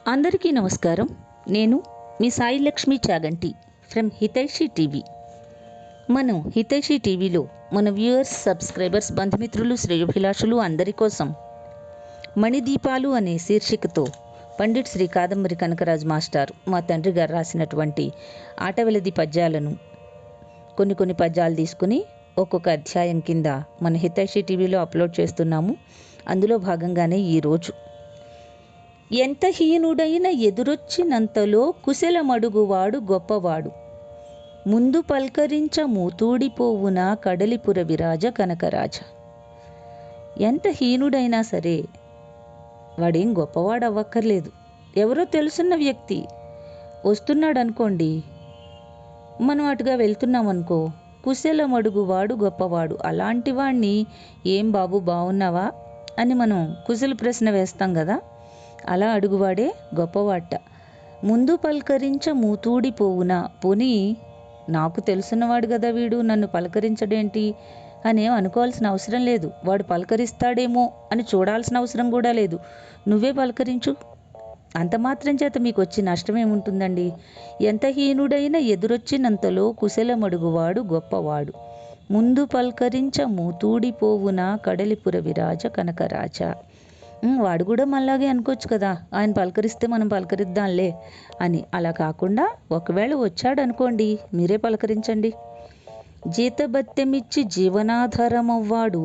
అందరికీ నమస్కారం. నేను మీ సాయి లక్ష్మి చాగంటి ఫ్రమ్ హితైషి టీవీ. మనం హితైషి టీవీలో మన వ్యూయర్స్, సబ్స్క్రైబర్స్, బంధుమిత్రులు, శ్రేయోభిలాషులు అందరి కోసం మణిదీపాలు అనే శీర్షికతో పండిట్ శ్రీ కాదంబరి కనకరాజు మాస్టర్ మా తండ్రి గారు రాసినటువంటి ఆటవెలది పద్యాలను కొన్ని పద్యాలు తీసుకుని ఒక్కొక్క అధ్యాయం కింద మన హితైషి టీవీలో అప్లోడ్ చేస్తున్నాము. అందులో భాగంగానే ఈరోజు ఎంత హీనుడైన ఎదురొచ్చినంతలో కుశలమడుగువాడు గొప్పవాడు, ముందు పల్కరించ మూతూడిపోవున కడలిపుర విరాజ కనకరాజ. ఎంత హీనుడైనా సరే వాడేం గొప్పవాడు అవ్వక్కర్లేదు. ఎవరో తెలుసున్న వ్యక్తి వస్తున్నాడు అనుకోండి, మనం అటుగా వెళ్తున్నాం అనుకో, కుశలమడుగువాడు గొప్పవాడు. అలాంటి వాడిని ఏం బాబు బాగున్నావా అని మనం కుశల ప్రశ్న వేస్తాం కదా, అలా అడుగువాడే గొప్పవాట. ముందు పలకరించ మూతూడిపోవునా, పోనీ నాకు తెలుసున్నవాడు కదా వీడు, నన్ను పలకరించడేంటి అనేం అనుకోవాల్సిన అవసరం లేదు. వాడు పలకరిస్తాడేమో అని చూడాల్సిన అవసరం కూడా లేదు. నువ్వే పలకరించు. అంత మాత్రం చేత మీకు వచ్చి నష్టమేముంటుందండి? ఎంత హీనుడైన ఎదురొచ్చినంతలో కుశలమడుగువాడు గొప్పవాడు, ముందు పల్కరించ మూతూడిపోవునా కడలిపుర విరాజ కనకరాజ. వాడు కూడా మనలాగే అనుకోవచ్చు కదా, ఆయన పలకరిస్తే మనం పలకరిద్దాంలే అని. అలా కాకుండా ఒకవేళ వచ్చాడు అనుకోండి, మీరే పలకరించండి. జీతబత్తెమిచ్చి జీవనాధారమవ్వాడు,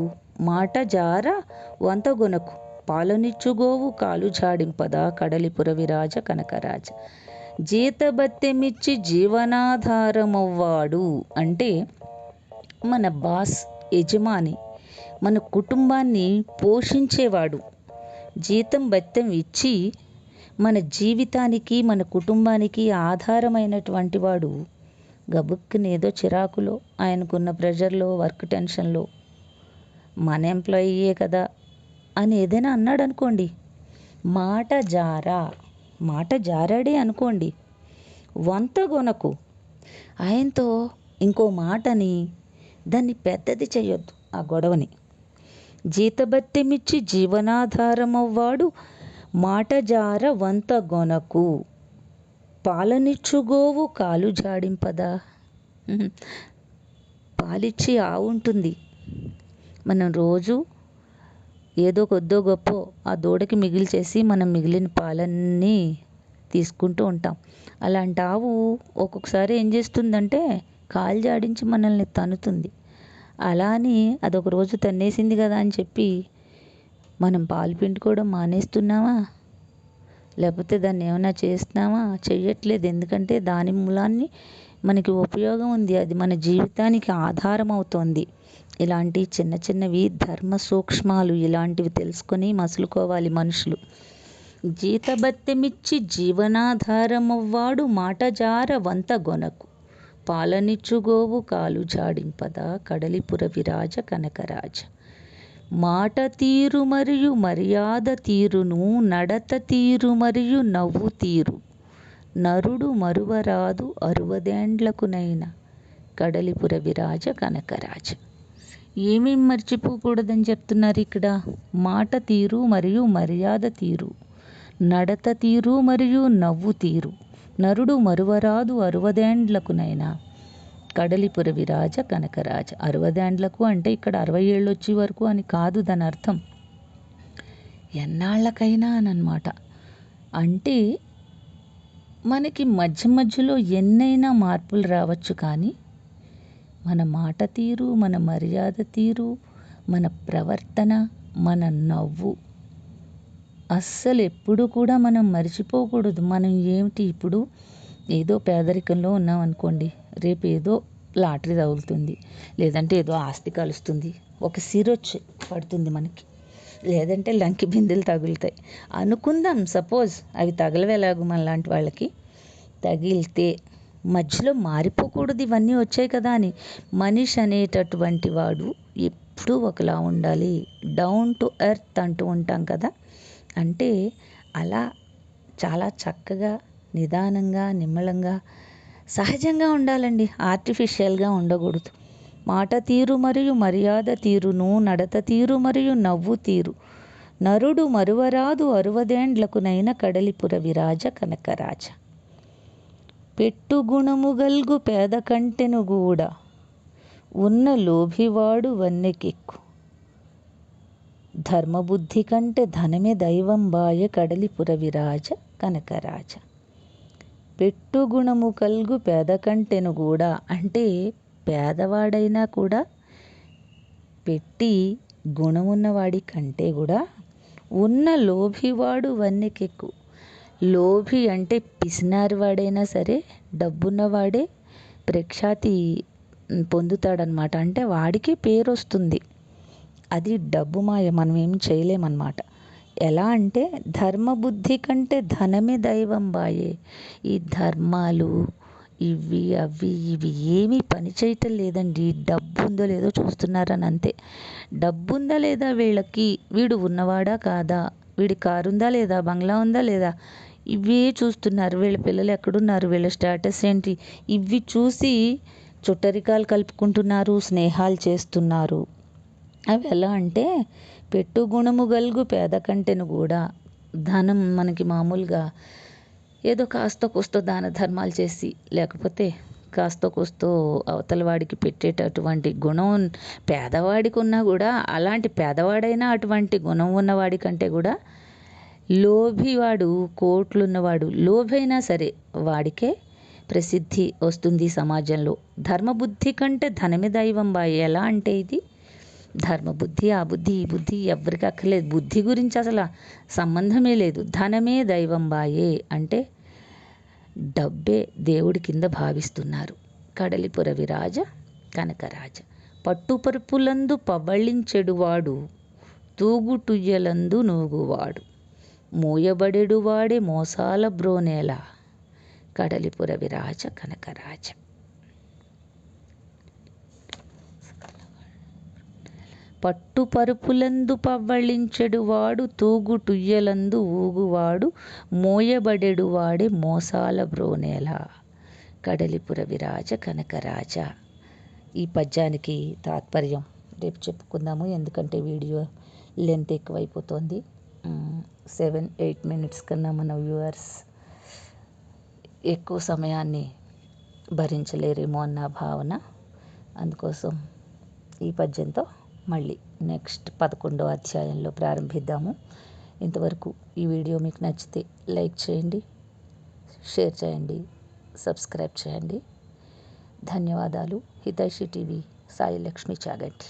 మాట జార వంతగొనకు పాలనిచ్చుగోవు కాలు జాడింపద కడలిపుర విరాజ కనకరాజ. జీతబత్తెమిచ్చి జీవనాధారమవ్వాడు అంటే మన బాస్, యజమాని, మన కుటుంబాన్ని పోషించేవాడు. జీతం బత్తం ఇచ్చి మన జీవితానికి, మన కుటుంబానికి ఆధారమైనటువంటి వాడు గబుక్కుని ఏదో చిరాకులో, ఆయనకున్న ప్రెషర్లో, వర్క్ టెన్షన్లో మన ఎంప్లాయీయే కదా అని ఏదైనా అన్నాడు అనుకోండి, మాట జారాడే అనుకోండి, వంతగొనకు, ఆయనతో ఇంకో మాటని దాన్ని పెద్దది చేయొద్దు ఆ గొడవని. జీతబత్తెమిచ్చి జీవనాధారమవ్వాడు, మాట జార వంతగొనకు పాలనిచ్చుగోవు కాలు జాడింపదా. పాలిచ్చి ఆవు ఉంటుంది, మనం రోజు ఏదో కొద్దో గొప్ప ఆ దూడకి మిగిల్చేసి మనం మిగిలిన పాలన్నీ తీసుకుంటూ ఉంటాం. అలాంటి ఆవు ఒక్కొక్కసారి ఏం చేస్తుందంటే కాలు జాడించి మనల్ని తన్నుతుంది. అలా అని అదొక రోజు తన్నేసింది కదా అని చెప్పి మనం పాలు పిండుకోవడం మానేస్తున్నామా? లేకపోతే దాన్ని ఏమైనా చేస్తున్నామా? చెయ్యట్లేదు. ఎందుకంటే దాని మూలాన్ని మనకి ఉపయోగం ఉంది, అది మన జీవితానికి ఆధారం అవుతోంది. ఇలాంటి చిన్న చిన్నవి ధర్మ సూక్ష్మాలు, ఇలాంటివి తెలుసుకొని మసులుకోవాలి మనుషులు. జీతబత్తెమిచ్చి జీవనాధారమవ్వాడు, మాట జార వంతగొనకు పాలనిచ్చుగోవు కాలు జాడింపద కడలిపుర విరాజ కనకరాజ. మాట తీరు మరియు మర్యాద తీరును, నడత తీరు మరియు నవ్వు తీరు, నరుడు మరువరాదు అరువదేండ్లకునైనా కడలిపుర విరాజ కనకరాజ. ఏమేం మర్చిపోకూడదని చెప్తున్నారు ఇక్కడ? మాట తీరు మరియు మర్యాద తీరు, నడత తీరు మరియు నవ్వు తీరు, నరుడు మరువరాదు అరువదేండ్లకునైనా కడలిపుర విరాజ కనకరాజ. 60 ఏండ్లకు అంటే ఇక్కడ 60 ఏళ్ళు వచ్చే వరకు అని కాదు దాని అర్థం, ఎన్నాళ్ళకైనా అని అన్నమాట. అంటే మనకి మధ్య మధ్యలో ఎన్నైనా మార్పులు రావచ్చు, కానీ మన మాట తీరు, మన మర్యాద తీరు, మన ప్రవర్తన, మన నవ్వు అస్సలు ఎప్పుడు కూడా మనం మర్చిపోకూడదు. మనం ఏమిటి, ఇప్పుడు ఏదో పేదరికంలో ఉన్నాం అనుకోండి, రేపు ఏదో లాటరీ తగులుతుంది, లేదంటే ఏదో ఆస్తి కలుస్తుంది, ఒక సిరొచ్చి పడుతుంది మనకి, లేదంటే లంకి బిందెలు తగులుతాయి అనుకుందాం. సపోజ్ అవి తగలవేలాగు మన లాంటి వాళ్ళకి తగిలితే మధ్యలో మారిపోకూడదు, ఇవన్నీ వచ్చాయి కదా అని. మనిషి అనేటటువంటి వాడు ఎప్పుడూ ఒకలా ఉండాలి, డౌన్ టు ఎర్త్ అంటూ ఉంటాం కదా. అంటే అలా చాలా చక్కగా, నిదానంగా, నిమ్మలంగా, సహజంగా ఉండాలండి, ఆర్టిఫిషియల్గా ఉండకూడదు. మాట తీరు మరియు మర్యాద తీరును, నడత తీరు మరియు నవ్వు తీరు, నరుడు మరువరాదు అరువదేండ్లకునైన కడలిపుర విరాజ కనకరాజ. పెట్టుగుణము గల్గు పేద కంటెను గూడ ఉన్న లోభివాడు వన్నెకెక్కు. ధర్మబుద్ధి కంటే ధనమే దైవం బాయ కడలిపుర విరాజ కనకరాజ. పెట్టుగుణము కల్గు పేద కంటెను కూడా అంటే పేదవాడైనా కూడా పెట్టి గుణమున్నవాడి కంటే కూడా ఉన్న లోభివాడు వన్నెకెక్కు. లోభి అంటే పిసినారివాడైనా సరే డబ్బున్నవాడే ప్రఖ్యాతి పొందుతాడనమాట. అంటే వాడికి పేరు వస్తుంది. అది డబ్బు మాయ, మనం ఏం చేయలేమన్నమాట. ఎలా అంటే ధర్మబుద్ధి కంటే ధనమే దైవం బాయే. ఈ ధర్మాలు ఇవి అవి ఇవి ఏమీ పని చేయటం లేదండి. డబ్బు ఉందో లేదో చూస్తున్నారని అంతే. డబ్బు ఉందా లేదా వీళ్ళకి, వీడు ఉన్నవాడా కాదా, వీడి కారు ఉందా లేదా, బంగ్లా ఉందా లేదా, ఇవే చూస్తున్నారు. వీళ్ళ పిల్లలు ఎక్కడున్నారు, వీళ్ళ స్టేటస్ ఏంటి, ఇవి చూసి చుట్టరికాలు కలుపుకుంటున్నారు, స్నేహాలు చేస్తున్నారు. అవి ఎలా అంటే పెట్టుగుణము గల్గు పేద కంటెను కూడా. ధనం మనకి మామూలుగా ఏదో కాస్త కూస్తో దాన ధర్మాలు చేసి, లేకపోతే కాస్త కూస్తో అవతల వాడికి పెట్టేటటువంటి గుణం పేదవాడికి ఉన్నా కూడా, అలాంటి పేదవాడైనా అటువంటి గుణం ఉన్నవాడి కంటే కూడా లోభివాడు, కోట్లున్నవాడు లోభైనా సరే వాడికే ప్రసిద్ధి వస్తుంది సమాజంలో. ధర్మబుద్ధి కంటే ధనమే దైవం బాయ్. ఎలా అంటే ఇది ధర్మబుద్ధి, ఆ బుద్ధి, ఈ బుద్ధి ఎవరికి అక్కర్లేదు. బుద్ధి గురించి అసలు సంబంధమే లేదు. ధనమే దైవం బాయే అంటే డబ్బే దేవుడి కింద భావిస్తున్నారు. కడలిపుర విరాజ కనకరాజ. పట్టుపరుపులందు పవళించెడువాడు తూగుటుయ్యలందు నూగువాడు మోయబడెడువాడే మోసాల బ్రోనేల కడలిపుర విరాజ కనకరాజ. పట్టుపరుపులందు పవ్వళించెడువాడు తూగుటుయ్యలందు ఊగువాడు మోయబడెడువాడే మోసాల బ్రోనేల కడలిపుర విరాజ కనకరాజ. ఈ పద్యానికి తాత్పర్యం రేపు చెప్పుకుందాము, ఎందుకంటే వీడియో లెంత్ ఎక్కువైపోతుంది. 7-8 minutes కన్నా మన వ్యూవర్స్ ఎక్కువ సమయాన్ని భరించలేరేమో అన్న భావన. అందుకోసం ఈ పద్యంతో మళ్ళీ నెక్స్ట్ 11వ అధ్యాయంలో ప్రారంభిద్దాము. ఇంతవరకు ఈ వీడియో మీకు నచ్చితే లైక్ చేయండి, షేర్ చేయండి, సబ్స్క్రైబ్ చేయండి. ధన్యవాదాలు. హితైషి టీవీ, సాయి లక్ష్మి చాగంటి.